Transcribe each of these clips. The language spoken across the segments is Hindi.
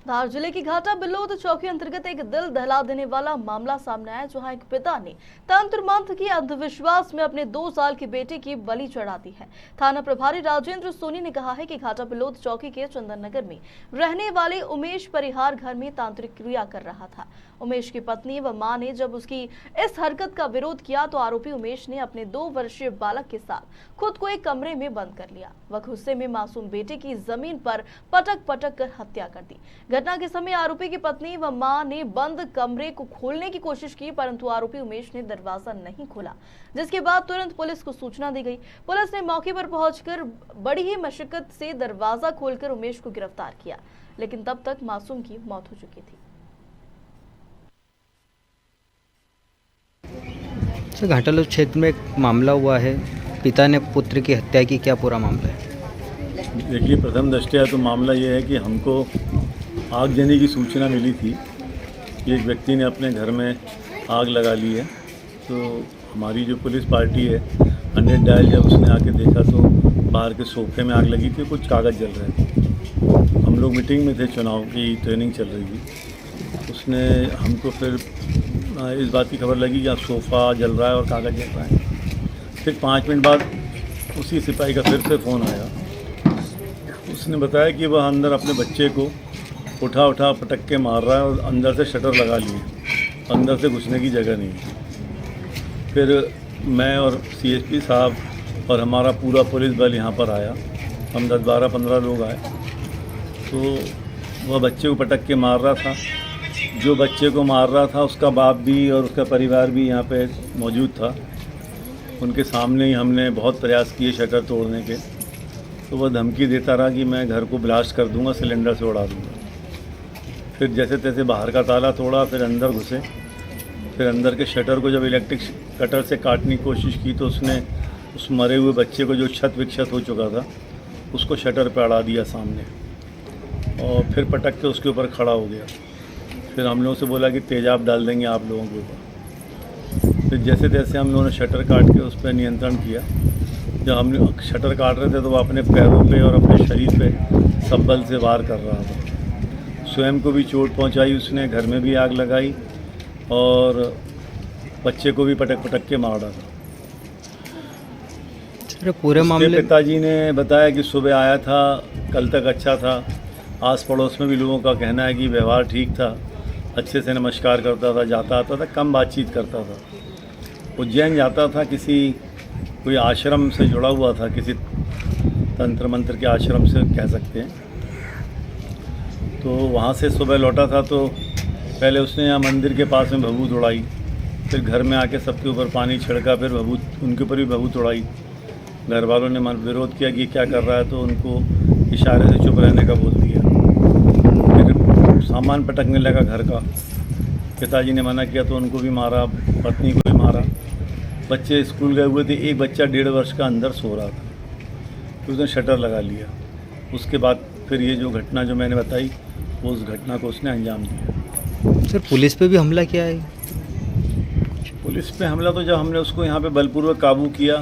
धार जिले की घाटा बिल्लोद चौकी अंतर्गत एक दिल दहला देने वाला मामला सामने आया, जहां एक पिता ने तंत्र मंत्र की अंधविश्वास में अपने 2 साल की बेटी की बलि चढ़ा दी है। थाना प्रभारी राजेंद्र सोनी ने कहा है कि घाटा बिल्लोद चौकी के चंदन नगर में रहने वाले उमेश परिहार घर में तांत्रिक क्रिया कर रहा था। उमेश की पत्नी व मां ने जब उसकी इस हरकत का विरोध किया तो आरोपी उमेश ने अपने 2 वर्षीय बालक के साथ खुद को एक कमरे में बंद कर लिया। वह गुस्से में मासूम बेटे की जमीन पर पटक पटक कर हत्या कर दी। घटना के समय आरोपी की पत्नी व मां ने बंद कमरे को खोलने की कोशिश की, परंतु आरोपी उमेश ने दरवाजा नहीं खोला, जिसके बाद तुरंत पुलिस को सूचना दी गई। पुलिस ने मौके पर पहुंचकर बड़ी ही मशक्कत से दरवाजा खोलकर उमेश को गिरफ्तार किया, लेकिन तब तक मासूम की मौत हो चुकी थी। घाटालोद क्षेत्र में एक मामला हुआ है, पिता ने पुत्र की हत्या की, क्या पूरा मामला है? देखिए, प्रथम दृष्टया तो मामला ये है कि हमको आगजनी की सूचना मिली थी कि एक व्यक्ति ने अपने घर में आग लगा ली है। तो हमारी जो पुलिस पार्टी है, 100 डायल, जब उसने आके देखा तो बाहर के सोफे में आग लगी थी, कुछ कागज़ जल रहे थे। हम लोग मीटिंग में थे, चुनाव की ट्रेनिंग चल रही थी। उसने हमको फिर इस बात की खबर लगी कि अब सोफ़ा जल रहा है और कागज़ जल रहा है। फिर 5 मिनट बाद उसी सिपाही का फिर से फ़ोन आया। उसने बताया कि वह अंदर अपने बच्चे को उठा पटक के मार रहा है और अंदर से शटर लगा लिए, अंदर से घुसने की जगह नहीं है। फिर मैं और सीएसपी साहब और हमारा पूरा पुलिस बल यहाँ पर आया। हम 10, 12, 15 लोग आए। तो वह बच्चे को पटक के मार रहा था। जो बच्चे को मार रहा था उसका बाप भी और उसका परिवार भी यहाँ पे मौजूद था। उनके सामने ही हमने बहुत प्रयास किए शटर तोड़ने के, तो वह धमकी देता रहा कि मैं घर को ब्लास्ट कर दूंगा, सिलेंडर से उड़ा दूंगा। फिर जैसे तैसे बाहर का ताला तोड़ा, फिर अंदर घुसे। फिर अंदर के शटर को जब इलेक्ट्रिक कटर से काटने की कोशिश की तो उसने उस मरे हुए बच्चे को, जो क्षत विक्षत हो चुका था, उसको शटर पर अड़ा दिया सामने, और फिर पटक के उसके ऊपर खड़ा हो गया। फिर हम लोगों से बोला कि तेजाब डाल देंगे आप लोगों के ऊपर। फिर जैसे तैसे हम लोगों ने शटर काट के उस पर नियंत्रण किया। जब हम शटर काट रहे थे तो वो अपने पैरों पे और अपने शरीर पे सब बल से वार कर रहा था। स्वयं को भी चोट पहुंचाई उसने, घर में भी आग लगाई और बच्चे को भी पटक के मार डाला। पूरे मामले पिताजी ने बताया कि सुबह आया था, कल तक अच्छा था। आस पड़ोस में भी लोगों का कहना है कि व्यवहार ठीक था, अच्छे से नमस्कार करता था, जाता आता था, कम बातचीत करता था। उज्जैन जाता था, कोई आश्रम से जुड़ा हुआ था, किसी तंत्र मंत्र के आश्रम से कह सकते हैं। तो वहाँ से सुबह लौटा था तो पहले उसने यहाँ मंदिर के पास में भभूत उड़ाई, फिर घर में आके सबके ऊपर पानी छिड़का, फिर उनके ऊपर भी भभूत उड़ाई। घर वालों ने विरोध किया कि क्या कर रहा है, तो उनको इशारे से चुप रहने का बोल दिया। फिर सामान पटकने लगा घर का। पिताजी ने मना किया तो उनको भी मारा, पत्नी को भी मारा। बच्चे स्कूल गए हुए थे, एक बच्चा 1.5 वर्ष का अंदर सो रहा था, तो उसने शटर लगा लिया। उसके बाद फिर ये जो घटना जो मैंने बताई, वो उस घटना को उसने अंजाम दिया। सर, पुलिस पे भी हमला किया है? पुलिस पे हमला तो जब हमने उसको यहाँ पे बलपूर्वक काबू किया,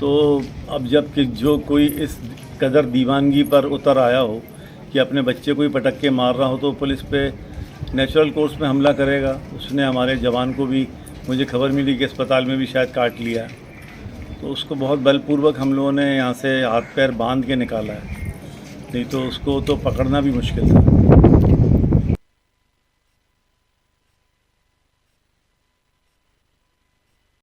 तो अब जब कि जो कोई इस कदर दीवानगी पर उतर आया हो कि अपने बच्चे को ही पटक के मार रहा हो, तो पुलिस पे नेचुरल कोर्स में हमला करेगा। उसने हमारे जवान को भी, मुझे खबर मिली कि अस्पताल में भी शायद काट लिया है, तो उसको बहुत बलपूर्वक हम लोगों ने यहाँ से हाथ पैर बांध के निकाला है, नहीं तो उसको तो पकड़ना भी मुश्किल था।